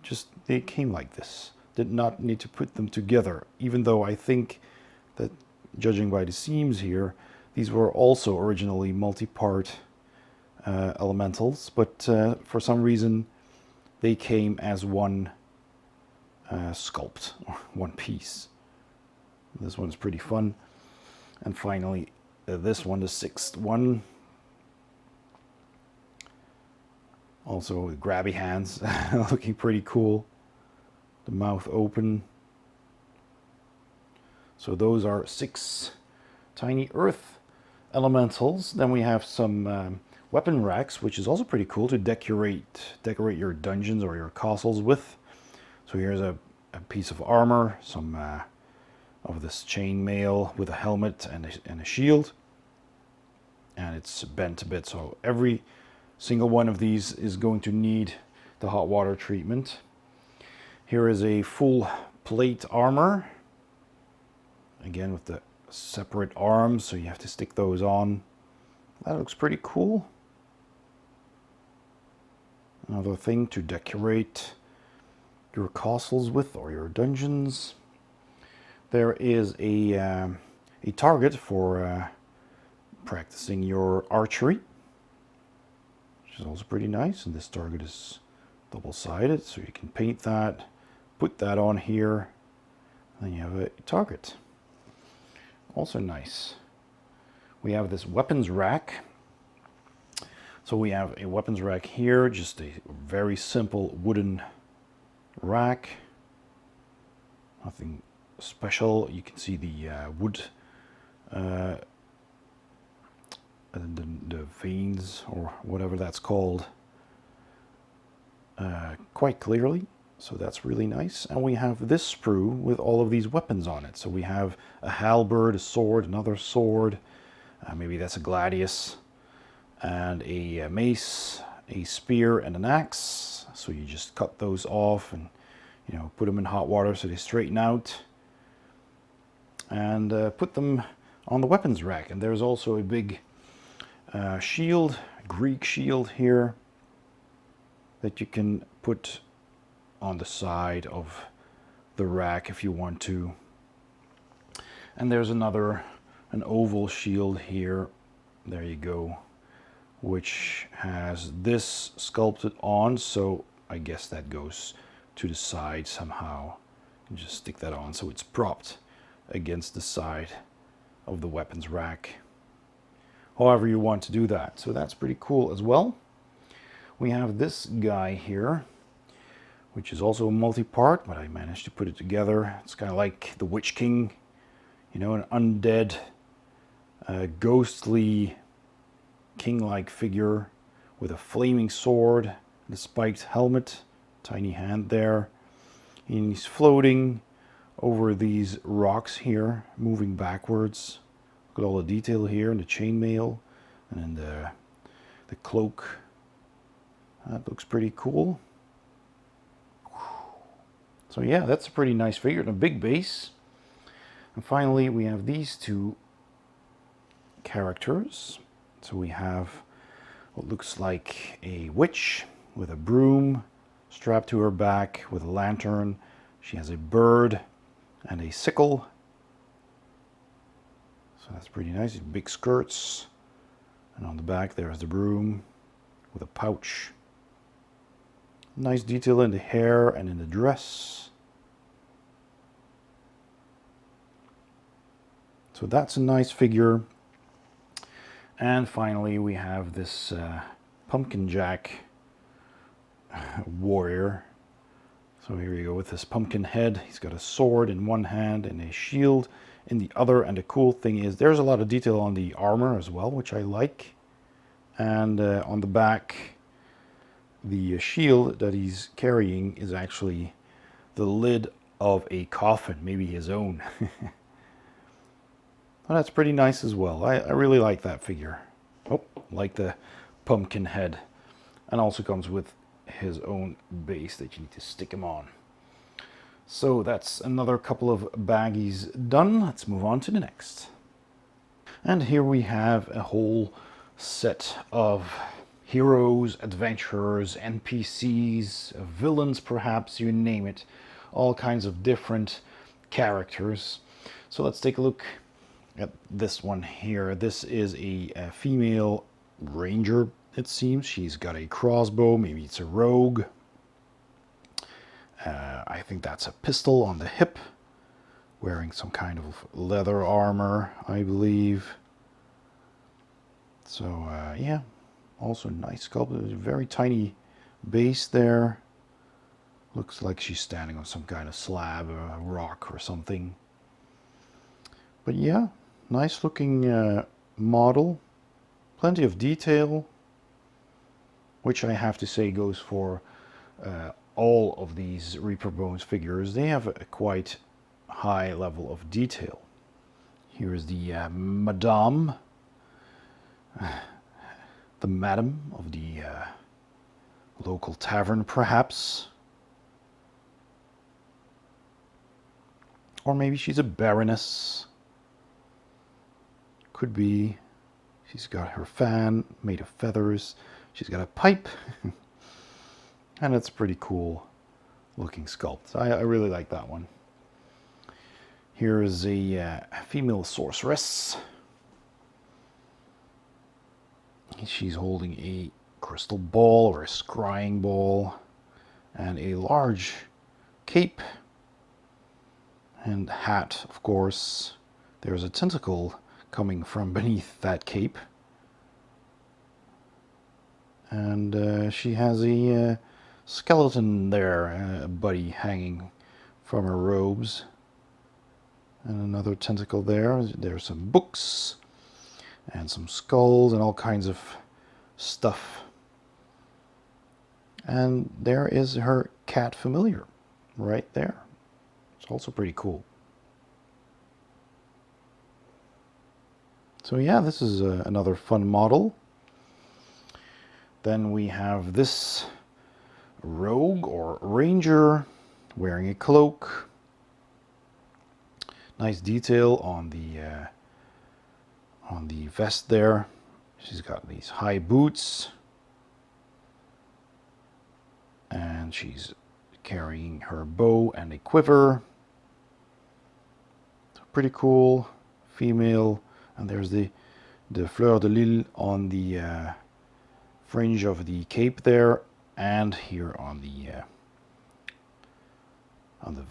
Speaker 1: just, they came like this. Did not need to put them together, even though I think that, judging by the seams here, these were also originally multi-part elementals, but for some reason they came as one sculpt, or one piece. This one's pretty fun. And finally, this one, the 6th one, also with grabby hands, looking pretty cool. The mouth open. So those are 6 tiny earth elementals. Then we have some weapon racks, which is also pretty cool to decorate your dungeons or your castles with. So here's a piece of armor, some of this chainmail with a helmet and a shield, and it's bent a bit, so every single one of these is going to need the hot water treatment. Here is a full plate armor, again with the separate arms, so you have to stick those on. That looks pretty cool. Another thing to decorate your castles with, or your dungeons. There is a target for practicing your archery, which is also pretty nice. And this target is double-sided, so you can paint that, put that on here, and then you have a target. Also nice. We have this weapons rack. So we have a weapons rack here, just a very simple wooden rack. Nothing special. You can see the wood, the veins, or whatever that's called, quite clearly. So that's really nice. And we have this sprue with all of these weapons on it. So we have a halberd, a sword, another sword, Maybe that's a gladius. And a mace, a spear, and an axe. So you just cut those off and, you know, put them in hot water so they straighten out. And put them on the weapons rack. And there's also a big shield, Greek shield here, that you can put on the side of the rack if you want to. And there's an oval shield here. There you go. Which has this sculpted on, so I guess that goes to the side somehow. You just stick that on so it's propped against the side of the weapons rack. However you want to do that. So that's pretty cool as well. We have this guy here, which is also a multi-part, but I managed to put it together. It's kind of like the Witch King, you know, an undead, ghostly king-like figure with a flaming sword and a spiked helmet, tiny hand there. And he's floating over these rocks here, moving backwards. Look at all the detail here in the chainmail and in the cloak. That looks pretty cool. So yeah, that's a pretty nice figure and a big base. And finally we have these two characters. So we have what looks like a witch with a broom strapped to her back with a lantern. She has a bird and a sickle. So that's pretty nice. Big skirts. And on the back there's the broom with a pouch. Nice detail in the hair and in the dress. So that's a nice figure. And finally we have this pumpkin jack warrior. So here you go with this pumpkin head. He's got a sword in one hand and a shield in the other. And the cool thing is there's a lot of detail on the armor as well, which I like. And on the back, the shield that he's carrying is actually the lid of a coffin, maybe his own. Well, that's pretty nice as well. I really like that figure. Oh, like the pumpkin head. And also comes with his own base that you need to stick him on. So that's another couple of baggies done. Let's move on to the next. And here we have a whole set of heroes, adventurers, NPCs, villains perhaps, you name it. All kinds of different characters. So let's take a look at this one here. This is a female ranger, it seems. She's got a crossbow, maybe it's a rogue. I think that's a pistol on the hip, wearing some kind of leather armor, I believe. So yeah, also nice sculpture. Very tiny base there. Looks like she's standing on some kind of slab or a rock or something. But yeah, nice looking model. Plenty of detail, which I have to say goes for all of these Reaper Bones figures. They have a quite high level of detail. Here's the Madame, the Madam of the local tavern perhaps. Or maybe she's a Baroness. Could be. She's got her fan made of feathers. She's got a pipe. And it's pretty cool looking sculpt. I really like that one. Here is a female sorceress. She's holding a crystal ball or a scrying ball and a large cape and hat, of course. There's a tentacle coming from beneath that cape. And she has a skeleton there, a buddy hanging from her robes. And another tentacle there. There's some books and some skulls and all kinds of stuff. And there is her cat familiar right there. It's also pretty cool. So yeah, this is another fun model. Then we have this rogue or ranger wearing a cloak. Nice detail on the vest there. She's got these high boots. And she's carrying her bow and a quiver. So pretty cool. Female. And there's the fleur de lis on the fringe of the cape there, and here on the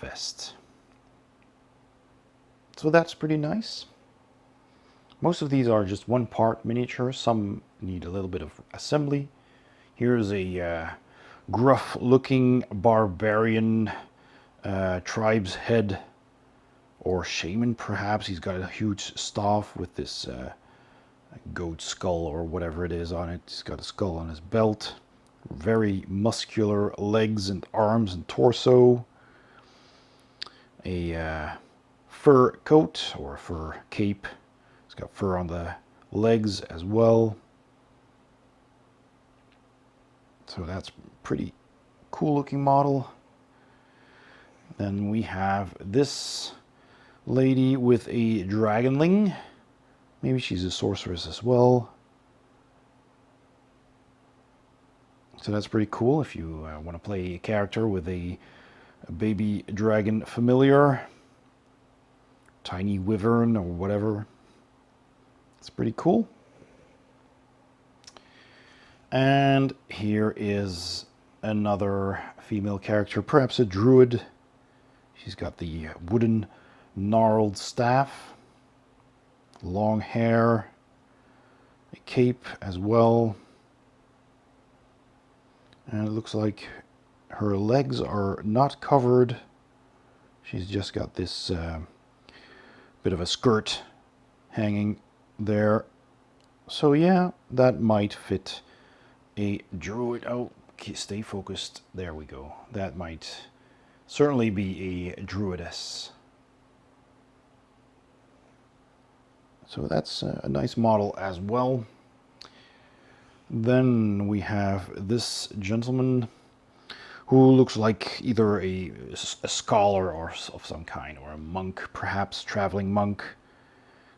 Speaker 1: vest. So that's pretty nice. Most of these are just one part miniature. Some need a little bit of assembly. Here's a gruff looking barbarian tribe's head, or shaman perhaps. He's got a huge staff with this goat skull or whatever it is on it. He's got a skull on his belt. Very muscular legs and arms and torso. A fur coat or fur cape. It's got fur on the legs as well. So that's pretty cool looking model. Then we have this lady with a dragonling. Maybe she's a sorceress as well. So that's pretty cool if you want to play a character with a baby dragon familiar. Tiny wyvern or whatever. It's pretty cool. And here is another female character, perhaps a druid. She's got the wooden gnarled staff, long hair, a cape as well. And it looks like her legs are not covered. She's just got this bit of a skirt hanging there. So yeah, that might fit a druid. Oh, stay focused. There we go. That might certainly be a druidess. So that's a nice model as well. Then we have this gentleman who looks like either a scholar or of some kind, or a monk, perhaps traveling monk.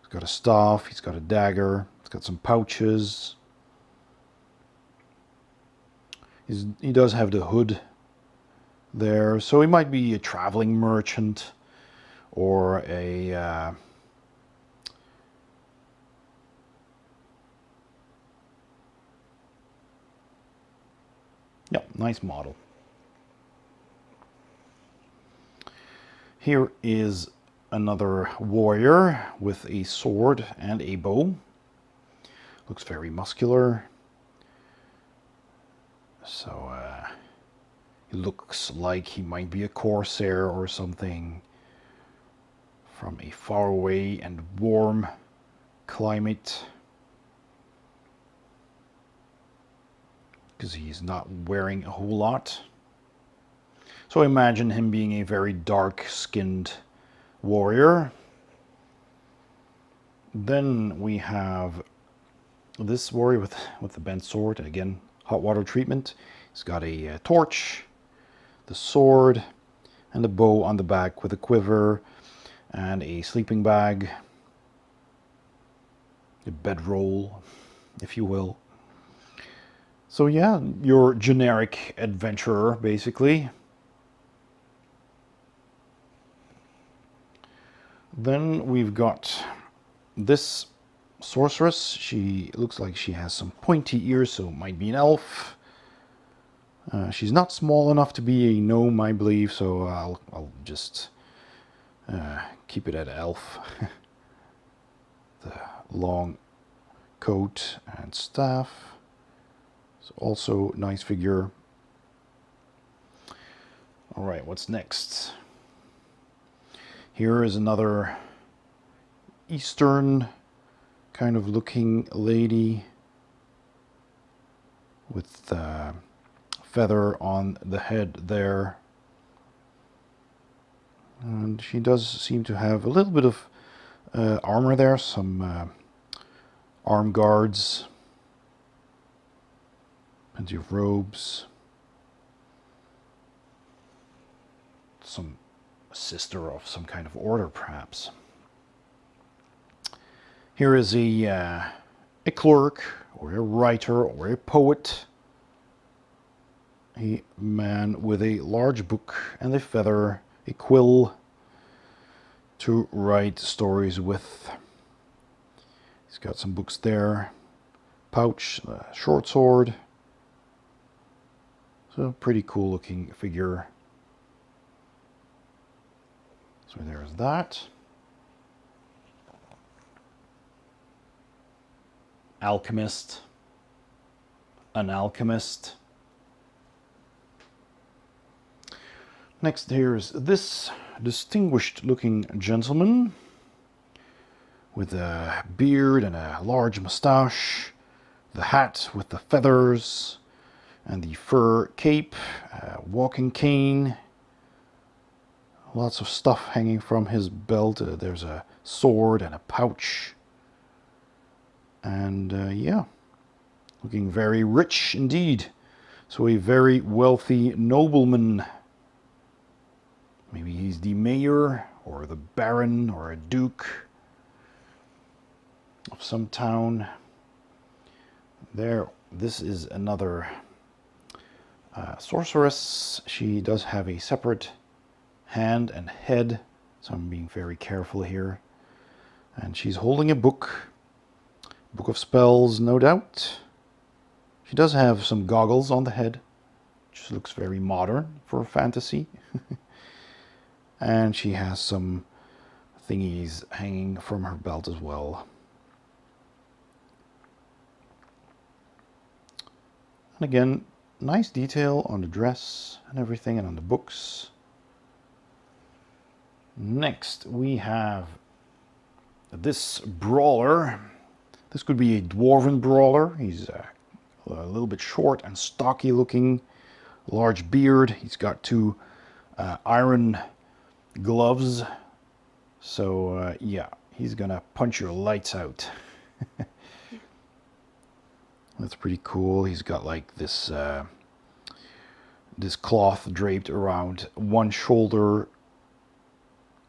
Speaker 1: He's got a staff, he's got a dagger, he's got some pouches. He does have the hood there, so he might be a traveling merchant or a yeah, nice model. Here is another warrior with a sword and a bow. Looks very muscular. So he looks like he might be a corsair or something from a faraway and warm climate, because he's not wearing a whole lot. So imagine him being a very dark-skinned warrior. Then we have this warrior with the bent sword, and again, hot water treatment. He's got a torch, the sword, and a bow on the back with a quiver and a sleeping bag, a bedroll, if you will. So yeah, your generic adventurer, basically. Then we've got this sorceress. She looks like she has some pointy ears, so it might be an elf. She's not small enough to be a gnome, I believe, so I'll just keep it at elf. The long coat and staff. It's also nice figure. All right, what's next? Here is another Eastern kind of looking lady with feather on the head there. And she does seem to have a little bit of armor there, some arm guards, plenty of robes, some sister of some kind of order perhaps. Here is a clerk or a writer or a poet, a man with a large book and a feather, a quill to write stories with. He's got some books there, pouch, short sword. So pretty cool looking figure. So there's that. Alchemist, an alchemist. Next here's this distinguished looking gentleman with a beard and a large mustache, the hat with the feathers and the fur cape, walking cane, lots of stuff hanging from his belt. There's a sword and a pouch. And yeah, looking very rich indeed. So a very wealthy nobleman. Maybe he's the mayor or the baron or a duke of some town. There, this is another sorceress. She does have a separate hand and head, so I'm being very careful here. And she's holding a book. Book of spells, no doubt. She does have some goggles on the head, which looks very modern for fantasy. And she has some thingies hanging from her belt as well. And again, nice detail on the dress and everything and on the books. Next we have this brawler. This could be a dwarven brawler. He's a little bit short and stocky looking, large beard. He's got two iron gloves. So yeah, he's gonna punch your lights out. That's pretty cool. He's got like this this cloth draped around one shoulder,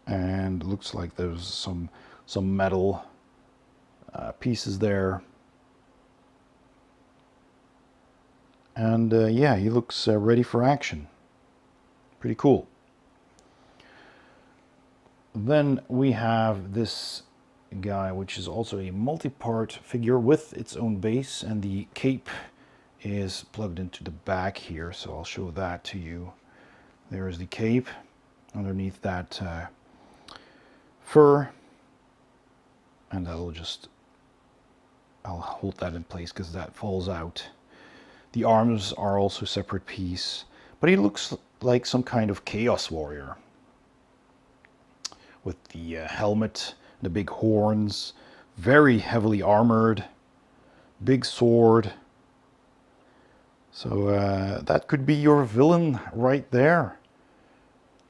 Speaker 1: and looks like there's some metal pieces there. And yeah, he looks ready for action. Pretty cool. Then we have this guy, which is also a multi-part figure with its own base, and the cape is plugged into the back here, so I'll show that to you. There is the cape underneath that fur, and that'll just, I'll hold that in place because that falls out. The arms are also a separate piece, but he looks like some kind of chaos warrior with the helmet, the big horns, very heavily armored, big sword. So that could be your villain right there,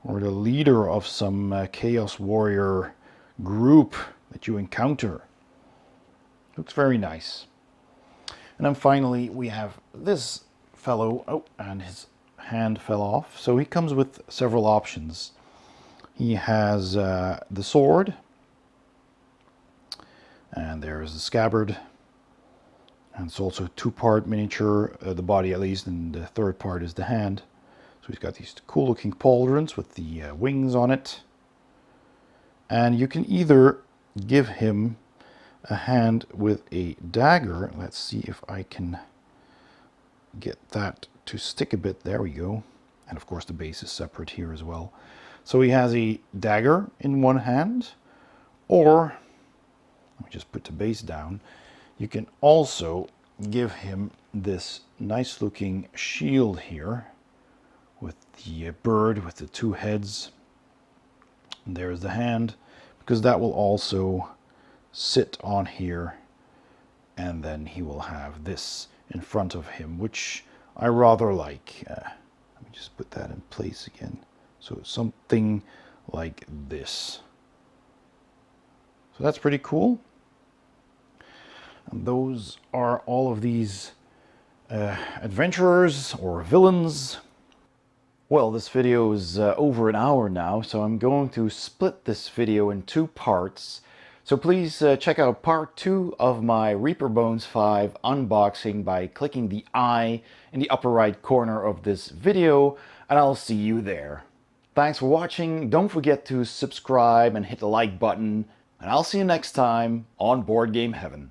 Speaker 1: or the leader of some chaos warrior group that you encounter. Looks very nice. And then finally we have this fellow. Oh, and his hand fell off. So he comes with several options. He has the sword, and there's the scabbard, and it's also a two-part miniature, the body at least, and the third part is the hand. So he's got these cool looking pauldrons with the wings on it. And you can either give him a hand with a dagger. Let's see if I can get that to stick a bit. There we go. And of course the base is separate here as well. So he has a dagger in one hand, or let me just put the base down. You can also give him this nice looking shield here with the bird with the two heads. And there's the hand, because that will also sit on here, and then he will have this in front of him, which I rather like. Let me just put that in place again. So something like this. So that's pretty cool. Those are all of these adventurers or villains. Well, this video is over an hour now, so I'm going to split this video in 2 parts. So please check out part 2 of my Reaper Bones 5 unboxing by clicking the I in the upper right corner of this video, and I'll see you there. Thanks for watching. Don't forget to subscribe and hit the like button, and I'll see you next time on Board Game Heaven.